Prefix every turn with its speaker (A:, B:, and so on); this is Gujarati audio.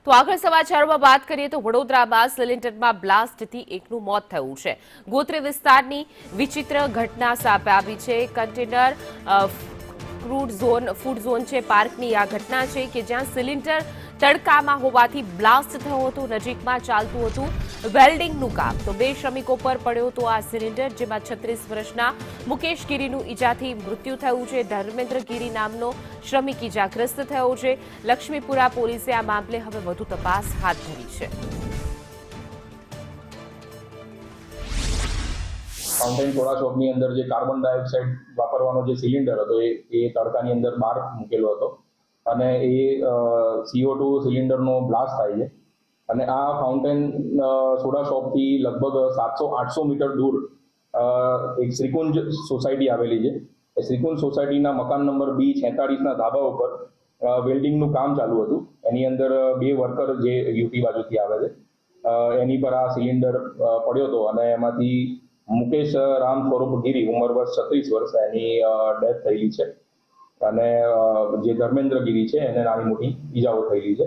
A: તો આગળ સમાચારોમાં વાત કરીએ તો વડોદરામાં સિલિન્ડરમાં બ્લાસ્ટથી એકનું મોત થયું છે. ગોત્રી વિસ્તારની વિચિત્ર ઘટના સામે આવી છે. કન્ટેનર ફૂડ ઝોન છે પાર્કની આ ઘટના છે કે જ્યાં સિલિન્ડર તડકામાં હોવાથી બ્લાસ્ટ થયો હતો. નજીકમાં ચાલતું હતું વેલ્ડિંગનું કામ. તો 2 શ્રમિકો પર પડ્યો હતો આ સિલિન્ડર, જેમાં 36 વર્ષના મુકેશ ગીરીનું ઈજાથી મૃત્યુ થયું છે. ધર્મેન્દ્ર ગીરી નામનો શ્રમિક ઈજાગ્રસ્ત થયો છે. લક્ષ્મીપુરા પોલીસે આ મામલે હવે વધુ તપાસ હાથ ધરી છે.
B: ફાઉન્ટેન સોડા શોપની અંદર જે કાર્બન ડાયોક્સાઇડ વાપરવાનો જે સિલિન્ડર હતો એ તડકાની અંદર બહાર મૂકેલો હતો અને એ CO2 સિલિન્ડરનો બ્લાસ્ટ થાય છે. અને આ ફાઉન્ટેન સોડા શોપથી લગભગ 700-800 મીટર દૂર એક શ્રીકુંજ સોસાયટી આવેલી છે. એ શ્રીકુંજ સોસાયટીના મકાન નંબર B46ના ધાબા ઉપર વેલ્ડિંગનું કામ ચાલુ હતું. એની અંદર 2 વર્કર જે યુપી બાજુથી આવે છે એની પર આ સિલિન્ડર પડ્યો હતો અને એમાંથી મુકેશ રામ સ્વરૂપ ગીરી, ઉંમર વર્ષ 36 વર્ષ, એની ડેથ થયેલી છે અને જે ધર્મેન્દ્ર ગીરી છે એને નાની મોટી ઈજાઓ થયેલી છે.